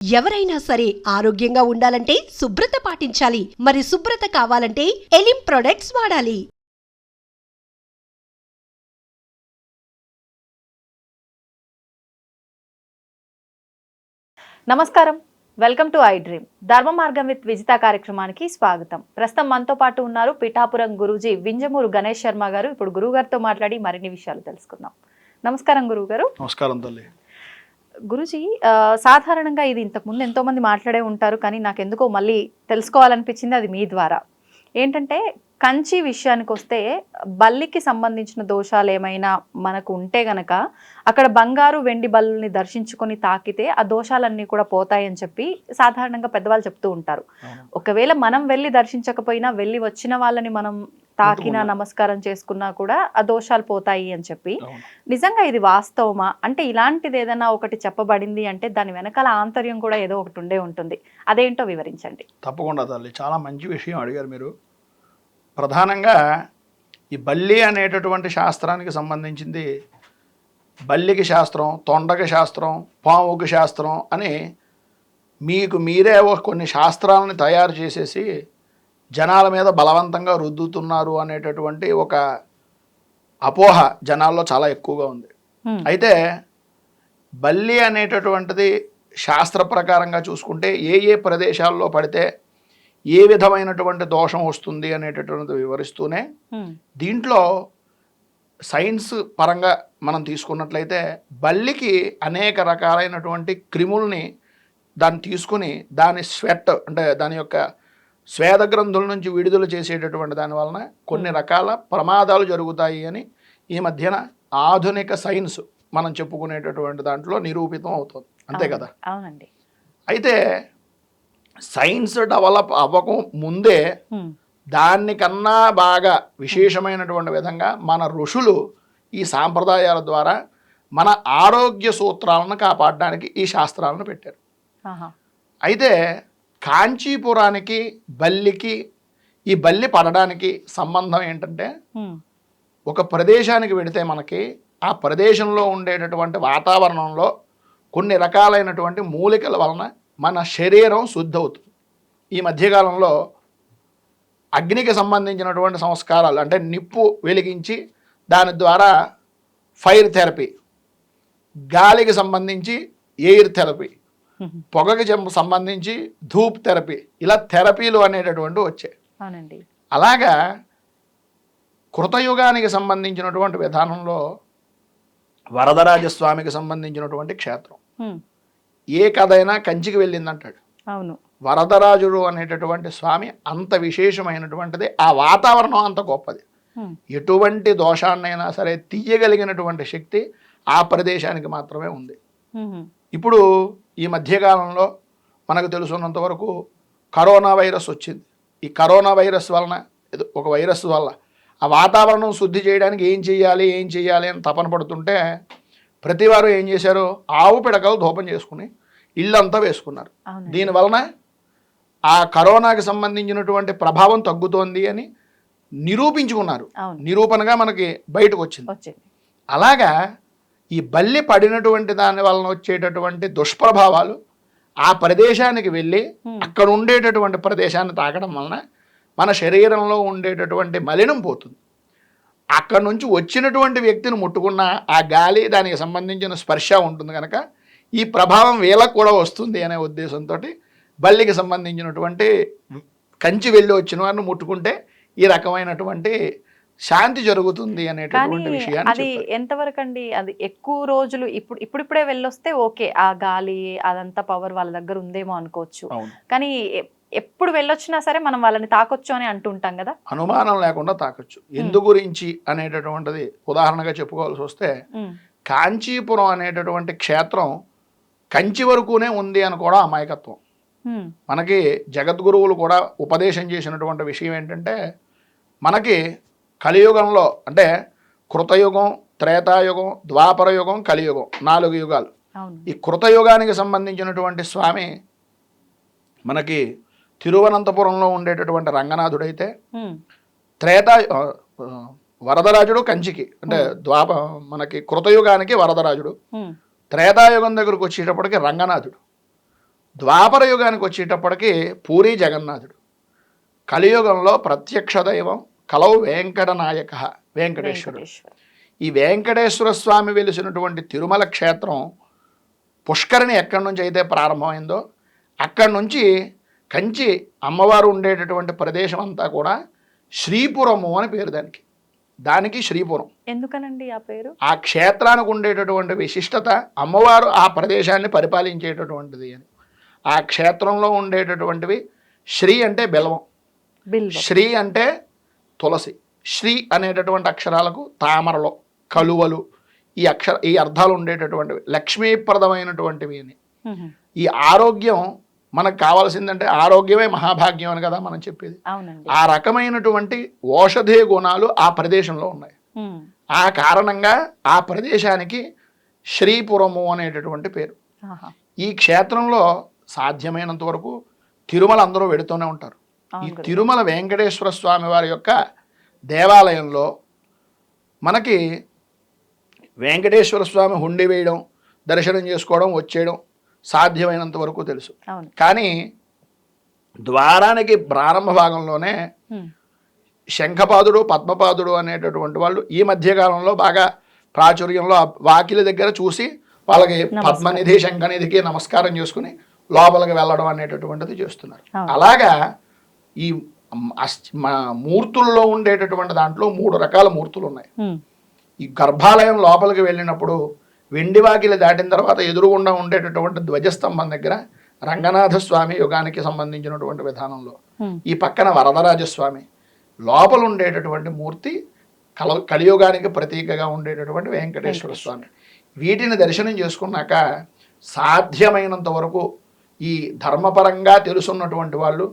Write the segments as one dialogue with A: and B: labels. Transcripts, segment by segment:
A: ఎవరైనా సరే ఆరోగ్యంగా ఉండాలంటే శుభ్రత పాటించాలి. మరి శుభ్రత కావాలంటే ఎలిం ప్రొడక్ట్స్ వాడాలి.
B: నమస్కారం, వెల్కమ్ టు ఐ డ్రీమ్. ధర్మ మార్గం విత్ విజిత కార్యక్రమానికి స్వాగతం. ప్రస్తుతం మనతో పాటు ఉన్నారు పిఠాపురం గురూజీ వింజమూరు గణేష్ శర్మ గారు. ఇప్పుడు గురువు గారితో మాట్లాడి మరిన్ని విషయాలు తెలుసుకుందాం. నమస్కారం గురువు గారు.
C: నమస్కారం తల్లి.
B: గురూజీ, సాధారణంగా ఇది ఇంతకుముందు ఎంతో మంది మాట్లాడే ఉంటారు, కానీ నాకు ఎందుకో మళ్ళీ తెలుసుకోవాలనిపించింది అది మీ ద్వారా. ఏంటంటే కంచి విషయానికి వస్తే బల్లికి సంబంధించిన దోషాలు ఏమైనా మనకు ఉంటే గనక అక్కడ బంగారు వెండి బల్లుని దర్శించుకొని తాకితే ఆ దోషాలన్నీ కూడా పోతాయని చెప్పి సాధారణంగా పెద్దవాళ్ళు చెప్తూ ఉంటారు. ఒకవేళ మనం వెళ్ళి దర్శించకపోయినా వెళ్ళి వచ్చిన వాళ్ళని మనం తాకినా నమస్కారం చేసుకున్నా కూడా ఆ దోషాలు పోతాయి అని చెప్పి, నిజంగా ఇది వాస్తవమా? అంటే ఇలాంటిది ఏదైనా ఒకటి చెప్పబడింది అంటే దాని వెనకాల ఆంతర్యం కూడా ఏదో ఒకటి ఉండే ఉంటుంది. అదేంటో వివరించండి.
C: తప్పకుండా తల్లి, చాలా మంచి విషయం అడిగారు మీరు. ప్రధానంగా ఈ బల్లి అనేటటువంటి శాస్త్రానికి సంబంధించింది బల్లికి శాస్త్రం, తొండకి శాస్త్రం, పాముకి శాస్త్రం అని మీకు మీరే కొన్ని శాస్త్రాలను తయారు చేసేసి జనాల మీద బలవంతంగా రుద్దుతున్నారు అనేటటువంటి ఒక అపోహ జనాల్లో చాలా ఎక్కువగా ఉంది. అయితే బల్లి అనేటటువంటిది శాస్త్ర ప్రకారంగా చూసుకుంటే ఏ ప్రదేశాల్లో పడితే ఏ విధమైనటువంటి దోషం వస్తుంది అనేటటువంటిది వివరిస్తూనే దీంట్లో సైన్స్ పరంగా మనం తీసుకున్నట్లయితే బల్లికి అనేక రకాలైనటువంటి క్రిముల్ని దాన్ని తీసుకుని దాని స్వెట్ అంటే దాని యొక్క స్వేద గ్రంథుల నుంచి విడుదల చేసేటటువంటి దాని వలన కొన్ని రకాల ప్రమాదాలు జరుగుతాయి అని ఈ మధ్యన ఆధునిక సైన్స్ మనం చెప్పుకునేటటువంటి దాంట్లో నిరూపితం అవుతుంది. అంతే కదా?
B: అవునండి.
C: అయితే సైన్స్ డెవలప్ అవ్వక ముందే దానికన్నా బాగా విశేషమైనటువంటి విధంగా మన ఋషులు ఈ సాంప్రదాయాల ద్వారా మన ఆరోగ్య సూత్రాలను కాపాడడానికి ఈ శాస్త్రాలను పెట్టారు. అయితే కాంచీపురానికి బల్లికి ఈ బల్లి పడడానికి సంబంధం ఏంటంటే, ఒక ప్రదేశానికి వెడితే మనకి ఆ ప్రదేశంలో ఉండేటటువంటి వాతావరణంలో కొన్ని రకాలైనటువంటి మూలికల వలన మన శరీరం శుద్ధి అవుతుంది. ఈ మధ్యకాలంలో అగ్నికి సంబంధించినటువంటి సంస్కారాలు అంటే నిప్పు వెలిగించి దాని ద్వారా ఫైర్ థెరపీ, గాలికి సంబంధించి ఎయిర్ థెరపీ, పొగకి సంబంధించి ధూప్ థెరపీ, ఇలా థెరపీలు అనేటటువంటి వచ్చాయి. అలాగా కృతయుగానికి సంబంధించినటువంటి విధానంలో వరదరాజస్వామికి సంబంధించినటువంటి క్షేత్రం. ఏ కథైనా కంచికి వెళ్ళిందంటాడు.
B: అవును,
C: వరదరాజుడు అనేటటువంటి స్వామి అంత విశేషమైనటువంటిది, ఆ వాతావరణం అంత గొప్పది. ఎటువంటి దోషాన్నైనా సరే తీయగలిగినటువంటి శక్తి ఆ ప్రదేశానికి మాత్రమే ఉంది. ఇప్పుడు ఈ మధ్యకాలంలో మనకు తెలుసున్నంత వరకు కరోనా వైరస్ వచ్చింది. ఈ కరోనా వైరస్ వలన, ఒక వైరస్ వల్ల ఆ వాతావరణం శుద్ధి చేయడానికి ఏం చేయాలి అని తపన పడుతుంటే ప్రతివారు ఏం చేశారు, ఆవు పిడకలు ధూపం చేసుకుని ఇల్లంతా వేసుకున్నారు. దీనివలన ఆ కరోనాకి సంబంధించినటువంటి ప్రభావం తగ్గుతోంది అని నిరూపించుకున్నారు. నిరూపణగా మనకి బయటకు వచ్చింది. అలాగా ఈ బల్లి పడినటువంటి దాని వలన వచ్చేటటువంటి దుష్ప్రభావాలు ఆ ప్రదేశానికి వెళ్ళి అక్కడ ఉండేటటువంటి ప్రదేశాన్ని తాకడం వలన మన శరీరంలో ఉండేటటువంటి మలినం పోతుంది. అక్కడ నుంచి వచ్చినటువంటి వ్యక్తిని ముట్టుకున్న ఆ గాలి, దానికి సంబంధించిన స్పర్శ ఉంటుంది కనుక ఈ ప్రభావం వీళ్ళకు కూడా వస్తుంది అనే ఉద్దేశంతో బల్లికి సంబంధించినటువంటి కంచి వెళ్ళి వచ్చిన వారిని ముట్టుకుంటే ఈ రకమైనటువంటి శాంతి జరుగుతుంది అనేటటువంటి విషయాన్ని.
B: అది ఎంతవరకు అండి? అది ఎక్కువ రోజులు ఇప్పుడిప్పుడే వెళ్ళొస్తే ఓకే, ఆ గాలి అదంతా పవర్ వాళ్ళ దగ్గర ఉందేమో అనుకోవచ్చు. కానీ ఎప్పుడు వెళ్ళొచ్చినా సరే మనం వాళ్ళని తాకొచ్చు అని అంటుంటాం కదా.
C: అనుమానం లేకుండా తాకొచ్చు. ఎందు గురించి అనేటటువంటిది ఉదాహరణగా చెప్పుకోవాల్సి వస్తే, కాంచీపురం అనేటటువంటి క్షేత్రం కంచి వరకునే ఉంది అని కూడా అమాయకత్వం. మనకి జగద్గురువులు కూడా ఉపదేశం చేసినటువంటి విషయం ఏంటంటే, మనకి కలియుగంలో అంటే కృతయుగం, త్రేతాయుగం, ద్వాపర యుగం, కలియుగం, 4 యుగాలు. ఈ కృతయుగానికి సంబంధించినటువంటి స్వామి మనకి తిరువనంతపురంలో ఉండేటటువంటి రంగనాథుడైతే, వరదరాజుడు కంచికి అంటే మనకి కృతయుగానికి వరదరాజుడు, త్రేతాయుగం దగ్గరకు వచ్చేటప్పటికి రంగనాథుడు. ద్వాపర యుగానికి వచ్చేటప్పటికి పూరి జగన్నాథుడు, కలియుగంలో ప్రత్యక్ష దైవం కలవు వెంకటనాయక వెంకటేశ్వరుడు. ఈ వెంకటేశ్వర స్వామి వెలిసినటువంటి తిరుమల క్షేత్రం పుష్కరిణి ఎక్కడి నుంచి అయితే ప్రారంభమైందో అక్కడి నుంచి కంచి అమ్మవారు ఉండేటటువంటి ప్రదేశం అంతా కూడా శ్రీపురము అని పేరు దానికి శ్రీపురం.
B: ఎందుకనండి ఆ పేరు?
C: ఆ క్షేత్రానికి ఉండేటటువంటి విశిష్టత అమ్మవారు ఆ ప్రదేశాన్ని పరిపాలించేటటువంటిది అని. ఆ క్షేత్రంలో ఉండేటటువంటివి శ్రీ అంటే బెల్వం, శ్రీ అంటే తులసి, శ్రీ అనేటటువంటి అక్షరాలకు తామరలో కలువలు ఈ అర్థాలు ఉండేటటువంటివి, లక్ష్మీప్రదమైనటువంటివి అని. ఈ ఆరోగ్యం మనకు కావాల్సిందంటే ఆరోగ్యమే మహాభాగ్యం అని కదా మనం చెప్పేది. ఆ రకమైనటువంటి ఔషధీ గుణాలు ఆ ప్రదేశంలో ఉన్నాయి. ఆ కారణంగా ఆ ప్రదేశానికి శ్రీపురము అనేటటువంటి పేరు. ఈ క్షేత్రంలో సాధ్యమైనంత వరకు తిరుమల అందరూ వెడుతూనే ఉంటారు. ఈ తిరుమల వెంకటేశ్వర స్వామి వారి యొక్క దేవాలయంలో మనకి వెంకటేశ్వర స్వామి హుండీ వేయడం, దర్శనం చేసుకోవడం, వచ్చేయడం సాధ్యమైనంత వరకు తెలుసు. కానీ ద్వారానికి ప్రారంభ భాగంలోనే శంఖపాదుడు, పద్మపాదుడు అనేటటువంటి వాళ్ళు ఈ మధ్యకాలంలో బాగా ప్రాచుర్యంలో వాకిలి దగ్గర చూసి వాళ్ళకి పద్మనిధి, శంఖనిధికి నమస్కారం చేసుకుని లోపలికి వెళ్ళడం అనేటటువంటిది చేస్తున్నారు. అలాగా ఈ మూర్తుల్లో ఉండేటటువంటి దాంట్లో 3 రకాల మూర్తులు ఉన్నాయి. ఈ గర్భాలయం లోపలికి వెళ్ళినప్పుడు వెండి వాకిలి దాటిన తర్వాత ఎదురుగుండా ఉండేటటువంటి ధ్వజస్తంభం దగ్గర రంగనాథ స్వామి యుగానికి సంబంధించినటువంటి విధానంలో, ఈ పక్కన వరదరాజస్వామి, లోపల ఉండేటటువంటి మూర్తి కలియుగానికి ప్రతీకగా ఉండేటటువంటి వెంకటేశ్వర స్వామి. వీటిని దర్శనం చేసుకున్నాక సాధ్యమైనంత వరకు ఈ ధర్మపరంగా తెలుసున్నటువంటి వాళ్ళు,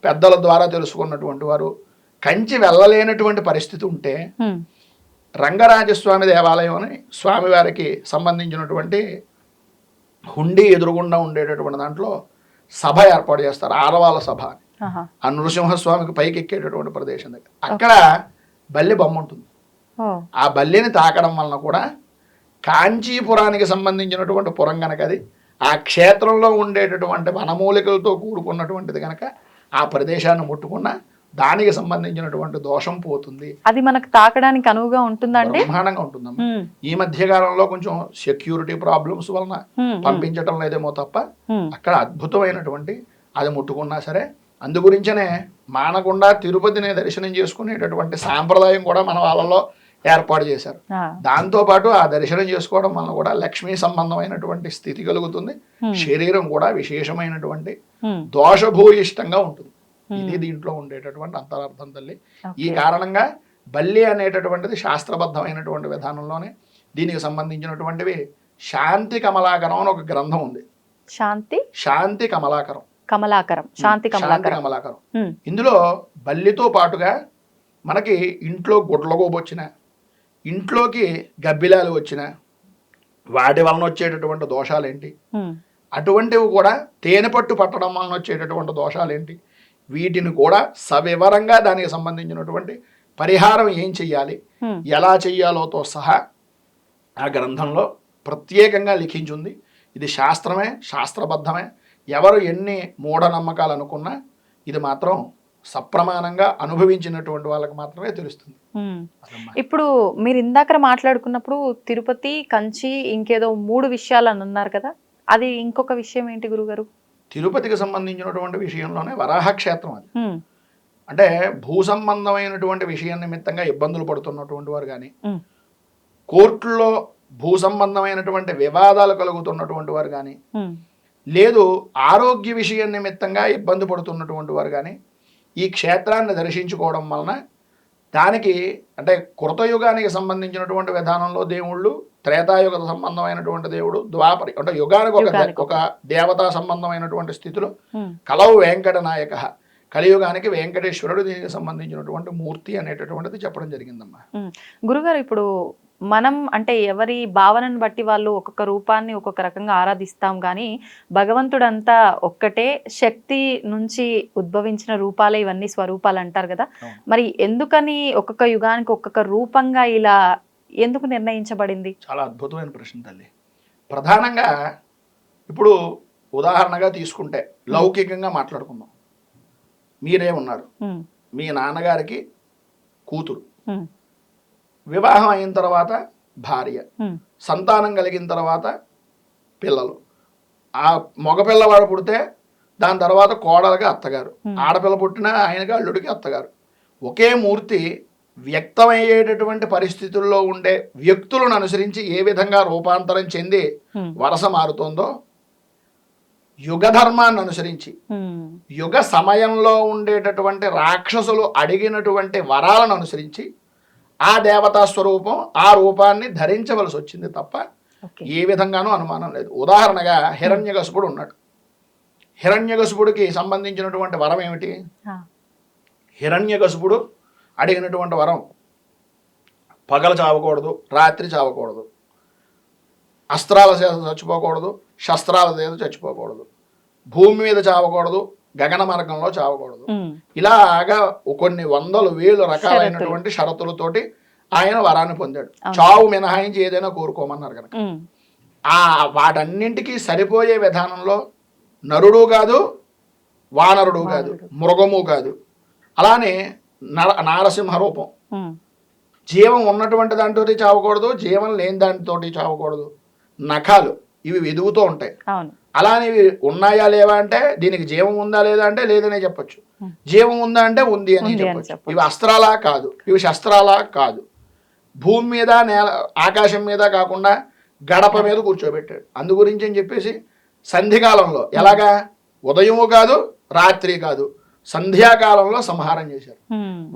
C: పెద్దల ద్వారా తెలుసుకున్నటువంటి వారు కంచి వెళ్ళలేనటువంటి పరిస్థితి ఉంటే రంగరాజస్వామి దేవాలయం అని స్వామివారికి సంబంధించినటువంటి హుండీ ఎదురుగుండా ఉండేటటువంటి దాంట్లో సభ ఏర్పాటు చేస్తారు, ఆరవాల సభ అని. ఆ నృసింహస్వామికి పైకి ఎక్కేటటువంటి ప్రదేశం దగ్గర అక్కడ బల్లి బొమ్మ ఉంటుంది. ఆ బల్లిని తాకడం వలన కూడా కాంచీపురానికి సంబంధించినటువంటి పురం కనుక అది ఆ క్షేత్రంలో ఉండేటటువంటి వనమూలికలతో కూడుకున్నటువంటిది కనుక ఆ ప్రదేశాన్ని ముట్టుకున్న దానికి సంబంధించినటువంటి దోషం పోతుంది.
B: అది మనకు తాకడానికి అనువుగా ఉంటుందండి,
C: బ్రహ్మాండంగా ఉంటుందమ్మా. ఈ మధ్య కాలంలో కొంచెం సెక్యూరిటీ ప్రాబ్లమ్స్ వలన పంపించడం లేదేమో తప్ప అక్కడ అద్భుతమైనటువంటి అది ముట్టుకున్నా సరే. అందు గురించనే మానకుండా తిరుపతిని దర్శనం చేసుకునేటటువంటి సాంప్రదాయం కూడా మన వాళ్ళలో ఏర్పాటు చేశారు. దాంతో పాటు ఆ దర్శనం చేసుకోవడం వలన కూడా లక్ష్మీ సంబంధమైనటువంటి స్థితి కలుగుతుంది, శరీరం కూడా విశేషమైనటువంటి దోషభూయిష్టంగా ఉంటుంది. ఇది దీంట్లో ఉండేటటువంటి అంతరార్థం తల్లి. ఈ కారణంగా బల్లి అనేటటువంటిది శాస్త్రబద్ధమైనటువంటి విధానంలోనే దీనికి సంబంధించినటువంటివి శాంతి కమలాకరం అని ఒక గ్రంథం ఉంది. శాంతి కమలాకరం, శాంతి కమలాకరం. ఇందులో బల్లితో పాటుగా మనకి ఇంట్లో గుడ్లగోబు వచ్చిన, ఇంట్లోకి గబ్బిలాలు వచ్చిన వాటి వలన వచ్చేటటువంటి దోషాలేంటి, అటువంటివి కూడా తేనె పట్టు పట్టడం వలన వచ్చేటటువంటి దోషాలేంటి, వీటిని కూడా సవివరంగా దానికి సంబంధించినటువంటి పరిహారం ఏం చెయ్యాలి, ఎలా చెయ్యాలోతో సహా ఆ గ్రంథంలో ప్రత్యేకంగా లిఖించింది. ఇది శాస్త్రమే, శాస్త్రబద్ధమే. ఎవరు ఎన్ని మూఢనమ్మకాలు అనుకున్నా ఇది మాత్రం సప్రమాణంగా అనుభవించినటువంటి వాళ్ళకి మాత్రమే తెలుస్తుంది.
B: ఇప్పుడు మీరు ఇందాక మాట్లాడుకున్నప్పుడు తిరుపతి, కంచి, ఇంకేదో 3 విషయాలు అని అన్నారు కదా, అది ఇంకొక విషయం ఏంటి గురుగారు?
C: తిరుపతికి సంబంధించినటువంటి విషయంలోనే వరాహ క్షేత్రం అది. అంటే భూ సంబంధమైనటువంటి విషయం నిమిత్తంగా ఇబ్బందులు పడుతున్నటువంటి వారు కానీ, కోర్టుల్లో భూ సంబంధమైనటువంటి వివాదాలు కలుగుతున్నటువంటి వారు కానీ, లేదు ఆరోగ్య విషయం నిమిత్తంగా ఇబ్బంది పడుతున్నటువంటి వారు కానీ ఈ క్షేత్రాన్ని దర్శించుకోవడం వలన దానికి అంటే కృతయుగానికి సంబంధించినటువంటి విధానంలో దేవుళ్ళు, త్రేతాయుగ సంబంధమైనటువంటి దేవుడు, ద్వాపరి అంటే యుగానికి ఒక దేవతా సంబంధమైనటువంటి స్థితిలో కలవు వెంకటనాయక, కలియుగానికి వెంకటేశ్వరుడు దీనికి సంబంధించినటువంటి మూర్తి అనేటటువంటిది చెప్పడం జరిగిందమ్మా.
B: గురుగారు, ఇప్పుడు మనం అంటే ఎవరి భావనను బట్టి వాళ్ళు ఒక్కొక్క రూపాన్ని ఒక్కొక్క రకంగా ఆరాధిస్తాం, కానీ భగవంతుడంతా ఒక్కటే, శక్తి నుంచి ఉద్భవించిన రూపాలే ఇవన్నీ స్వరూపాలు అంటారు కదా. మరి ఎందుకని ఒక్కొక్క యుగానికి ఒక్కొక్క రూపంగా ఇలా ఎందుకు నిర్ణయించబడింది?
C: చాలా అద్భుతమైన ప్రశ్న తల్లి. ప్రధానంగా ఇప్పుడు ఉదాహరణగా తీసుకుంటే లౌకికంగా మాట్లాడుకుందాం. మీరే ఉన్నారు,
B: ఉమ్,
C: మీ నాన్నగారికి కూతురు,
B: ఉమ్,
C: వివాహం అయిన తర్వాత భార్య,
B: ఉమ్,
C: సంతానం కలిగిన తర్వాత పిల్లలు. ఆ మగపిల్లవాడు పుడితే దాని తర్వాత కోడలుగా అత్తగారు, ఆడపిల్ల పుట్టిన ఆయనగా అల్లుడికి అత్తగారు. ఒకే మూర్తి వ్యక్తమయ్యేటటువంటి పరిస్థితుల్లో ఉండే వ్యక్తులను అనుసరించి ఏ విధంగా రూపాంతరం చెంది వరస మారుతుందో, యుగ ధర్మాన్ని అనుసరించి
B: ఉమ్,
C: యుగ సమయంలో ఉండేటటువంటి రాక్షసులు అడిగినటువంటి వరాలను అనుసరించి ఆ దేవతా స్వరూపం ఆ రూపాన్ని ధరించవలసి వచ్చింది తప్ప
B: ఓకే.
C: ఏ విధంగానూ అనుమానం లేదు. ఉదాహరణగా హిరణ్యకశిపుడు ఉన్నాడు. హిరణ్యకశిపుడికి సంబంధించినటువంటి వరం ఏమిటి?
B: ఆ,
C: హిరణ్యకశిపుడు అడిగినటువంటి వరం పగలు చావకూడదు, రాత్రి చావకూడదు, అస్త్రాల చేత చచ్చిపోకూడదు, శస్త్రాల చేత చచ్చిపోకూడదు, భూమి మీద చావకూడదు, గగన మార్గంలో చావకూడదు.
B: ఉమ్,
C: ఇలాగా కొన్ని వందలు వేలు రకాలైనటువంటి షరతులతోటి ఆయన వరాన్ని పొందాడు. చావు మినహాయించి ఏదైనా కోరుకోమన్నారు కనుక
B: ఉమ్,
C: వాటన్నింటికి సరిపోయే విధానంలో నరుడు కాదు, వానరుడు కాదు, మృగము కాదు, అలానే నారసింహ రూపం.
B: ఉమ్,
C: జీవం ఉన్నటువంటి దాంతో చావకూడదు, జీవం లేని దానితోటి చావకూడదు. నఖాలు ఇవి వెదుగుతూ ఉంటాయి.
B: అవును.
C: అలానే ఇవి ఉన్నాయా లేవా అంటే దీనికి జీవం ఉందా లేదా అంటే లేదనే చెప్పొచ్చు, జీవం ఉందా అంటే ఉంది అని చెప్పొచ్చు. ఇవి అస్త్రాలా కాదు, ఇవి శస్త్రాలా కాదు. భూమి మీద ఆకాశం మీద కాకుండా గడప మీద కూర్చోబెట్టాడు. అందు గురించి అని చెప్పేసి సంధికాలంలో ఎలాగా ఉదయము కాదు రాత్రి కాదు సంధ్యాకాలంలో సంహారం చేశారు.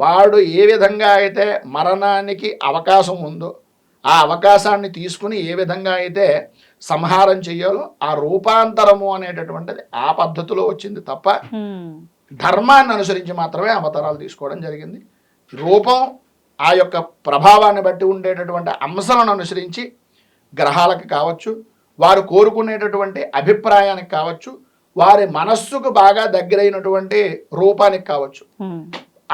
C: వాడు ఏ విధంగా అయితే మరణానికి అవకాశం ఉందో ఆ అవకాశాన్ని తీసుకుని ఏ విధంగా అయితే సంహారం చెయ్యాలో ఆ రూపాంతరము అనేటటువంటిది ఆ పద్ధతిలో వచ్చింది తప్ప ధర్మాన్ని అనుసరించి మాత్రమే అవతారాలు తీసుకోవడం జరిగింది. రూపం ఆ యొక్క ప్రభావాన్ని బట్టి ఉండేటటువంటి అంశాలను అనుసరించి గ్రహాలకు కావచ్చు, వారు కోరుకునేటటువంటి అభిప్రాయానికి కావచ్చు, వారి మనస్సుకు బాగా దగ్గరైనటువంటి రూపానికి కావచ్చు,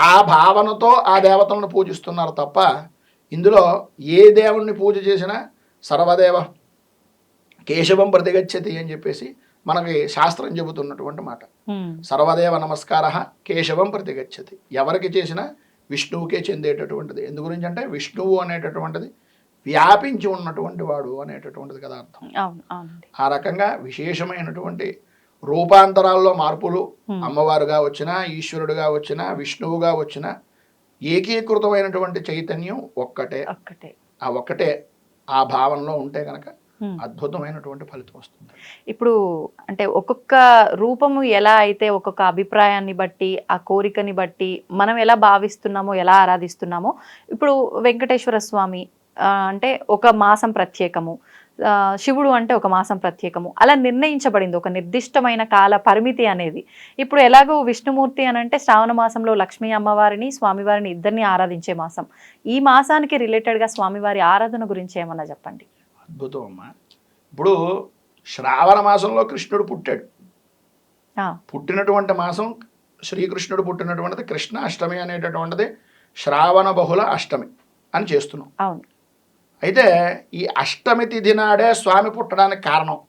C: ఆ భావనతో ఆ దేవతలను పూజిస్తున్నారు తప్ప ఇందులో ఏ దేవుణ్ణి పూజ చేసినా సర్వదేవ కేశవం ప్రతిగచ్చతి అని చెప్పేసి మనకి శాస్త్రం చెబుతున్నటువంటి మాట. సర్వదేవ నమస్కార కేశవం ప్రతిగచ్చతి. ఎవరికి చేసినా విష్ణువుకే చెందేటటువంటిది. ఎందు గురించి అంటే విష్ణువు అనేటటువంటిది వ్యాపించి ఉన్నటువంటి వాడు అనేటటువంటిది కదా అర్థం. ఆ రకంగా విశేషమైనటువంటి రూపాంతరాల్లో మార్పులు అమ్మవారుగా వచ్చినా, ఈశ్వరుడుగా వచ్చినా, విష్ణువుగా వచ్చినా ఏకీకృతమైనటువంటి చైతన్యం ఒక్కటే. ఆ ఒక్కటే ఆ భావనలో ఉంటే కనుక అద్భుతమైనటువంటి ఫలితం వస్తుంది.
B: ఇప్పుడు అంటే ఒక్కొక్క రూపము ఎలా అయితే ఒక్కొక్క అభిప్రాయాన్ని బట్టి ఆ కోరికని బట్టి మనం ఎలా భావిస్తున్నామో ఎలా ఆరాధిస్తున్నామో, ఇప్పుడు వెంకటేశ్వర స్వామి అంటే ఒక మాసం ప్రత్యేకము, శివుడు అంటే ఒక మాసం ప్రత్యేకము, అలా నిర్ణయించబడింది ఒక నిర్దిష్టమైన కాల పరిమితి అనేది. ఇప్పుడు ఎలాగో విష్ణుమూర్తి అని అంటే శ్రావణ మాసంలో లక్ష్మీ అమ్మవారిని స్వామివారిని ఇద్దరిని ఆరాధించే మాసం. ఈ మాసానికి రిలేటెడ్గా స్వామివారి ఆరాధన గురించి ఏమన్నా చెప్పండి.
C: అద్భుతం అమ్మా. ఇప్పుడు శ్రావణ మాసంలో కృష్ణుడు పుట్టాడు. పుట్టినటువంటి మాసం శ్రీకృష్ణుడు పుట్టినటువంటిది కృష్ణాష్టమి అనేటటువంటిది శ్రావణ బహుళ అష్టమి అని చేస్తున్నాం.
B: అవును.
C: అయితే ఈ అష్టమి తిథి నాడే స్వామి పుట్టడానికి కారణం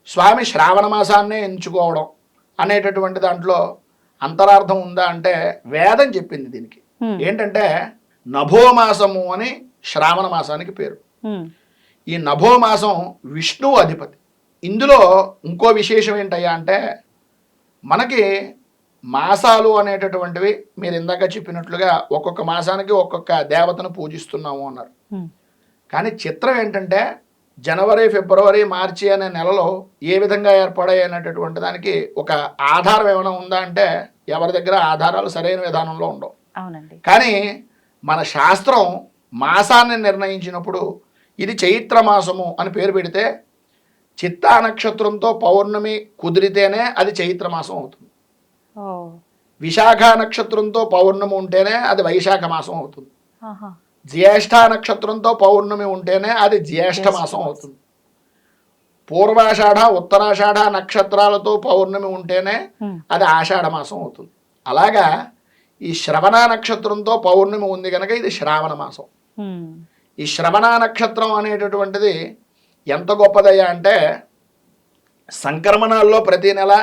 C: స్వామి శ్రావణ మాసాన్నే ఎంచుకోవడం అనేటటువంటి దాంట్లో అంతరార్థం ఉందా అంటే వేదం చెప్పింది దీనికి. ఏంటంటే నభోమాసము అని శ్రావణ మాసానికి పేరు. ఈ నభోమాసం విష్ణువు అధిపతి. ఇందులో ఇంకో విశేషం ఏంటయ్యా అంటే మనకి మాసాలు అనేటటువంటివి మీరు ఇందాక చెప్పినట్లుగా ఒక్కొక్క మాసానికి ఒక్కొక్క దేవతను పూజిస్తున్నాము అన్నారు. కానీ చిత్రం ఏంటంటే జనవరి, ఫిబ్రవరి, మార్చి అనే నెలలో ఏ విధంగా ఏర్పడాయి అనేటటువంటి దానికి ఒక ఆధారం ఏమైనా ఉందా అంటే ఎవరి దగ్గర ఆధారాలు సరైన విధానంలో ఉండవు.
B: అవునండి.
C: కానీ మన శాస్త్రం మాసాన్ని నిర్ణయించినప్పుడు ఇది చైత్ర మాసము అని పేరు పెడితే చిత్తా నక్షత్రంతో పౌర్ణమి కుదిరితేనే అది చైత్ర మాసం అవుతుంది. విశాఖ నక్షత్రంతో పౌర్ణమి ఉంటేనే అది వైశాఖ మాసం అవుతుంది. జ్యేష్ఠ నక్షత్రంతో పౌర్ణమి ఉంటేనే అది జ్యేష్ఠ మాసం అవుతుంది. పూర్వాషాఢ, ఉత్తరాషాఢ నక్షత్రాలతో పౌర్ణమి ఉంటేనే అది ఆషాఢ మాసం అవుతుంది. అలాగా ఈ శ్రవణ నక్షత్రంతో పౌర్ణమి ఉంది కనుక ఇది శ్రావణ మాసం. ఈ శ్రవణ నక్షత్రం అనేటటువంటిది ఎంత గొప్పదయ్యా అంటే సంక్రమణాల్లో ప్రతి నెల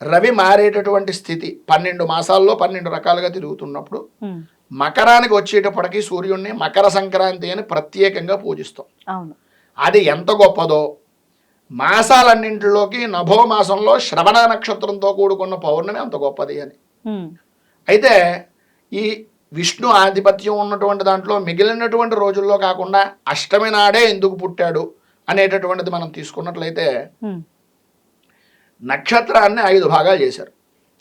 C: రవి మారేటటువంటి స్థితి 12 మాసాల్లో 12 రకాలుగా తిరుగుతున్నప్పుడు మకరానికి వచ్చేటప్పటికి సూర్యుడిని మకర సంక్రాంతి అని ప్రత్యేకంగా పూజిస్తాం.
B: అవును.
C: అది ఎంత గొప్పదో మాసాలన్నింటిలోకి నభో మాసంలో శ్రవణ నక్షత్రంతో కూడుకున్న పౌర్ణమి అంత గొప్పది అని. అయితే ఈ విష్ణు ఆధిపత్యం ఉన్నటువంటి దాంట్లో మిగిలినటువంటి రోజుల్లో కాకుండా అష్టమి నాడే ఎందుకు పుట్టాడు అనేటటువంటిది మనం తీసుకున్నట్లయితే నక్షత్రాన్ని 5 భాగాలు చేశారు.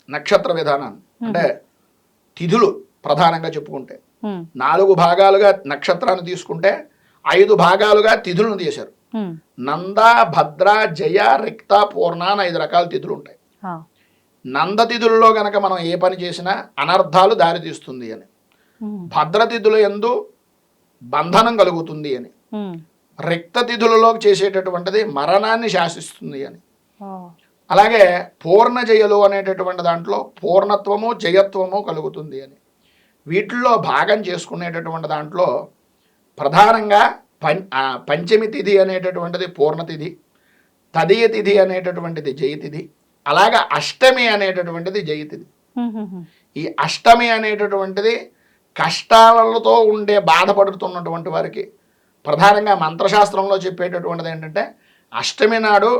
C: నక్షత్ర విధానాన్ని అంటే తిథులు ప్రధానంగా చెప్పుకుంటే 4 భాగాలుగా నక్షత్రాన్ని తీసుకుంటే 5 భాగాలుగా తిథులను తీశారు. నంద, భద్ర, జయ, రిక్త, పూర్ణ అని 5 రకాల తిథులు ఉంటాయి. నంద తిథులలో గనక మనం ఏ పని చేసినా అనర్థాలు దారి తీస్తుంది అని, భద్ర తిథుల యందు బంధనం కలుగుతుంది అని, రిక్త తిథులలో చేసేటటువంటిది మరణాన్ని శాసిస్తుంది అని, అలాగే పూర్ణ జయలు అనేటటువంటి దాంట్లో పూర్ణత్వము జయత్వము కలుగుతుంది అని. వీటిల్లో భాగం చేసుకునేటటువంటి దాంట్లో ప్రధానంగా పంచమి తిథి అనేటటువంటిది పూర్ణతిథి, తదియ తిథి అనేటటువంటిది జయతిథి, అలాగా అష్టమి అనేటటువంటిది జయతిథి. ఈ అష్టమి అనేటటువంటిది కష్టాలతో ఉండే బాధపడుతున్నటువంటి వారికి ప్రధానంగా మంత్రశాస్త్రంలో చెప్పేటటువంటిది ఏంటంటే అష్టమి నాడు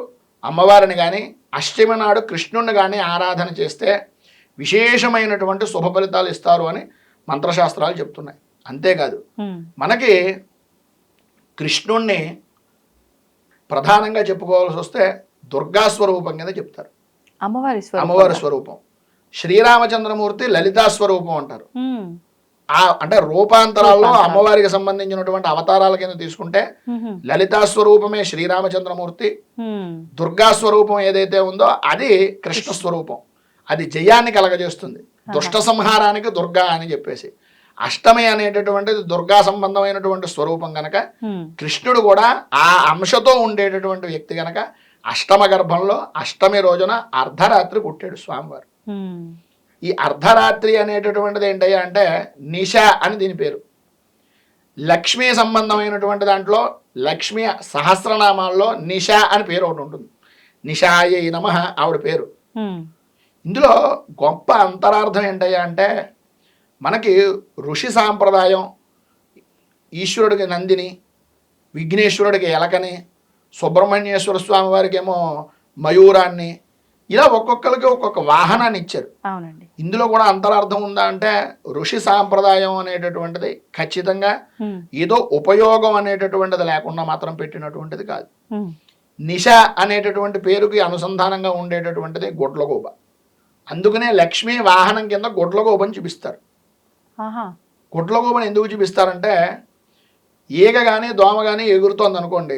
C: అమ్మవారిని కానీ అష్టమి నాడు కృష్ణుడిని కానీ ఆరాధన చేస్తే విశేషమైనటువంటి శుభ ఫలితాలు ఇస్తారు అని మంత్రశాస్త్రాలు చెప్తున్నాయి. అంతేకాదు మనకి కృష్ణుణ్ణి ప్రధానంగా చెప్పుకోవాల్సి వస్తే దుర్గా స్వరూపం కింద చెప్తారు. అమ్మవారి స్వరూపం. శ్రీరామచంద్రమూర్తి లలితా స్వరూపం అంటారు. అంటే రూపాంతరాల్లో అమ్మవారికి సంబంధించినటువంటి అవతారాల కింద తీసుకుంటే లలితా స్వరూపమే శ్రీరామచంద్రమూర్తి, దుర్గా స్వరూపం ఏదైతే ఉందో అది కృష్ణ స్వరూపం. అది జయాన్ని కలగజేస్తుంది, దుష్ట సంహారానికి దుర్గా అని చెప్పేసి. అష్టమి అనేటటువంటిది దుర్గా సంబంధమైనటువంటి స్వరూపం గనక కృష్ణుడు కూడా ఆ అంశతో ఉండేటటువంటి వ్యక్తి గనక అష్టమ గర్భంలో అష్టమి రోజున అర్ధరాత్రి పుట్టాడు స్వామివారు. ఈ అర్ధరాత్రి అనేటటువంటిది ఏంటయ్యా అంటే నిష అని దీని పేరు. లక్ష్మీ సంబంధమైనటువంటి దాంట్లో లక్ష్మీ సహస్రనామాల్లో నిష అని పేరు ఒకటి ఉంటుంది. నిషాయై నమః ఆవిడ పేరు. ఇందులో గొప్ప అంతరార్థం ఏంటయ్యా అంటే మనకి ఋషి సాంప్రదాయం ఈశ్వరుడికి నందిని, విఘ్నేశ్వరుడికి ఎలకని, సుబ్రహ్మణ్యేశ్వర స్వామి వారికి ఏమో మయూరాన్ని, ఇలా ఒక్కొక్కరికి ఒక్కొక్క వాహనాన్ని ఇచ్చారు. ఇందులో కూడా అంతరార్థం ఉందా అంటే ఋషి సాంప్రదాయం అనేటటువంటిది ఖచ్చితంగా ఏదో ఉపయోగం అనేటటువంటిది లేకుండా మాత్రం పెట్టినటువంటిది కాదు. నిష అనేటటువంటి పేరుకి అనుసంధానంగా ఉండేటటువంటిది గొడ్లగోబ. అందుకనే లక్ష్మీ వాహనం కింద గొడ్లగోబని చూపిస్తారు. గొడ్లగోబని ఎందుకు చూపిస్తారంటే ఈగ కానీ దోమ కానీ ఎగురుతోంది అనుకోండి,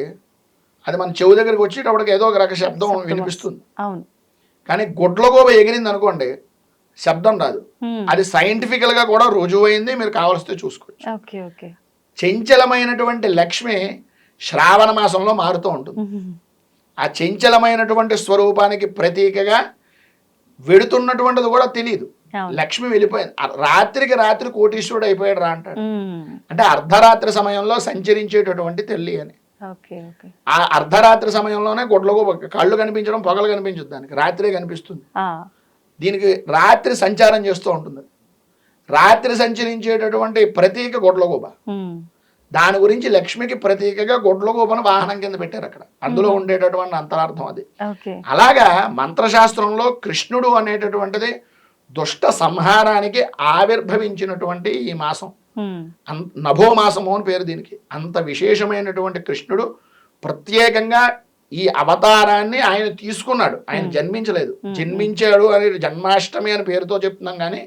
C: అది మన చెవు దగ్గరికి వచ్చేటప్పటికి ఏదో ఒక రక శబ్దం వినిపిస్తుంది. కానీ గొడ్లగోబ ఎగిరింది అనుకోండి శబ్దం రాదు. అది సైంటిఫికల్ గా కూడా రుజువైంది, మీరు కావాల్సితే చూసుకోవచ్చు. చంచలమైనటువంటి లక్ష్మి శ్రావణ మాసంలో మారుతూ ఉంటుంది. ఆ చంచలమైనటువంటి స్వరూపానికి ప్రతీకగా వెడుతున్నటువంటిది కూడా తెలియదు. లక్ష్మి వెళ్ళిపోయింది, రాత్రికి రాత్రి కోటీశ్వరుడు అయిపోయాడు రా అంటాడు. అంటే అర్ధరాత్రి సమయంలో సంచరించేటటువంటి తల్లి అని. ఆ అర్ధరాత్రి సమయంలోనే గొడ్లగోబ కళ్ళు కనిపించడం, పొగలు కనిపించదు, దానికి రాత్రే కనిపిస్తుంది. దీనికి రాత్రి సంచారం చేస్తూ ఉంటుంది. రాత్రి సంచరించేటటువంటి ప్రతీక గొడ్లగోబ. దాని గురించి లక్ష్మికి ప్రతీకగా గొడ్లగోబను వాహనం కింద పెట్టారు అక్కడ. అందులో ఉండేటటువంటి అంతరార్థం అది. అలాగా మంత్రశాస్త్రంలో కృష్ణుడు అనేటటువంటిది దుష్ట సంహారానికి ఆవిర్భవించినటువంటి ఈ మాసం నభో మాసము అని పేరు దీనికి. అంత విశేషమైనటువంటి కృష్ణుడు ప్రత్యేకంగా ఈ అవతారాన్ని ఆయన తీసుకున్నాడు. ఆయన జన్మించలేదు, జన్మించాడు అని జన్మాష్టమి అని పేరుతో చెప్తున్నాం. కానీ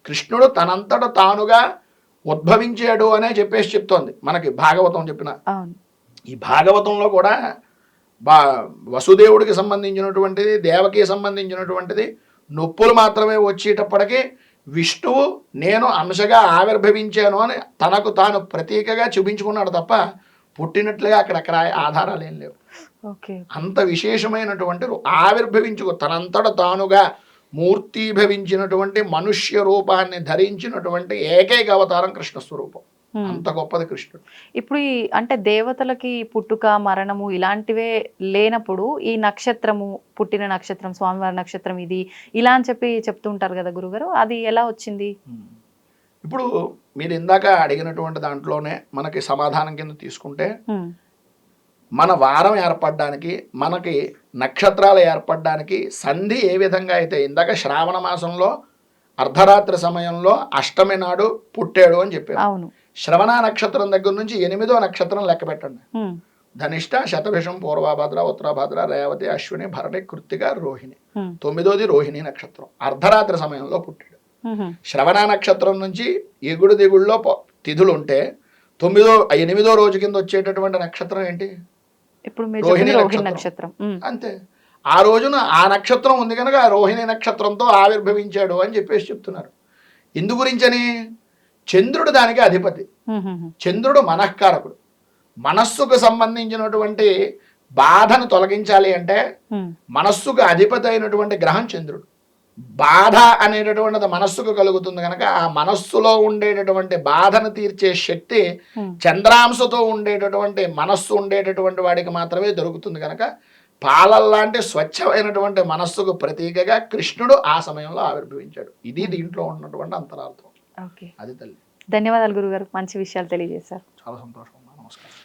C: కృష్ణుడు తనంతట తానుగా ఉద్భవించాడు అనే చెప్పేసి చెప్తోంది మనకి భాగవతం చెప్పిన. ఈ భాగవతంలో కూడా వసుదేవుడికి సంబంధించినటువంటిది, దేవకి సంబంధించినటువంటిది నొప్పులు మాత్రమే వచ్చేటప్పటికీ విష్ణువు నేను అంశగా ఆవిర్భవించాను అని తనకు తాను ప్రతీకగా చూపించుకున్నాడు తప్ప పుట్టినట్లుగా అక్కడక్కడ ఆధారాలు ఏం లేవు. అంత విశేషమైనటువంటి తనంతట తానుగా మూర్తీభవించినటువంటి మనుష్య రూపాన్ని ధరించినటువంటి ఏకైక అవతారం కృష్ణ స్వరూపం. అంత గొప్పది కృష్ణుడు.
B: ఇప్పుడు ఈ అంటే దేవతలకి పుట్టుక మరణము ఇలాంటివే లేనప్పుడు ఈ నక్షత్రము పుట్టిన నక్షత్రం స్వామివారి నక్షత్రం ఇది ఇలా అని చెప్పి చెప్తూ ఉంటారు కదా గురుగారు, అది ఎలా వచ్చింది?
C: ఇప్పుడు మీరు ఇందాక అడిగినటువంటి దాంట్లోనే మనకి సమాధానం కింద తీసుకుంటే, మన వారం ఏర్పడడానికి, మనకి నక్షత్రాలు ఏర్పడడానికి సంధి ఏ విధంగా అయితే ఇందాక శ్రావణ మాసంలో అర్ధరాత్రి సమయంలో అష్టమి నాడు పుట్టాడు అని చెప్పారు.
B: అవును.
C: శ్రవణ నక్షత్రం దగ్గర నుంచి 8వ నక్షత్రం లెక్క పెట్టండి. ధనిష్ట, శతభిషం, పూర్వభద్ర, ఉత్తరభద్ర, రేవతి, అశ్విని, భరణి, కృత్తిక, రోహిణి. 9వది రోహిణి నక్షత్రం. అర్ధరాత్రి సమయంలో పుట్టాడు. శ్రవణ నక్షత్రం నుంచి ఎగుడు దిగుడులో తిథులు ఉంటే 8వ రోజు కింద వచ్చేటటువంటి నక్షత్రం ఏంటి?
B: ఇప్పుడు
C: రోహిణి
B: నక్షత్రం.
C: అంతే. ఆ రోజున ఆ నక్షత్రం ఉంది కనుక ఆ రోహిణి నక్షత్రంతో ఆవిర్భవించాడు అని చెప్పేసి చెప్తున్నారు. ఇందు గురించని చంద్రుడు దానికి అధిపతి. చంద్రుడు మనఃకారకుడు. మనస్సుకు సంబంధించినటువంటి బాధను తొలగించాలి అంటే మనస్సుకు అధిపతి అయినటువంటి గ్రహం చంద్రుడు. బాధ అనేటటువంటిది మనస్సుకు కలుగుతుంది కనుక ఆ మనస్సులో ఉండేటటువంటి బాధను తీర్చే శక్తి చంద్రాంశతో ఉండేటటువంటి మనస్సు ఉండేటటువంటి వాడికి మాత్రమే దొరుకుతుంది కనుక పాలల్లాంటి స్వచ్ఛమైనటువంటి మనస్సుకు ప్రతీకగా కృష్ణుడు ఆ సమయంలో ఆవిర్భవించాడు. ఇది దీంట్లో ఉన్నటువంటి అంతరార్థం.
B: ఓకే,
C: అది తల్లి.
B: ధన్యవాదాలు గురుగారు, మంచి విషయాలు తెలియజేశారు.
C: చాలా సంతోషం.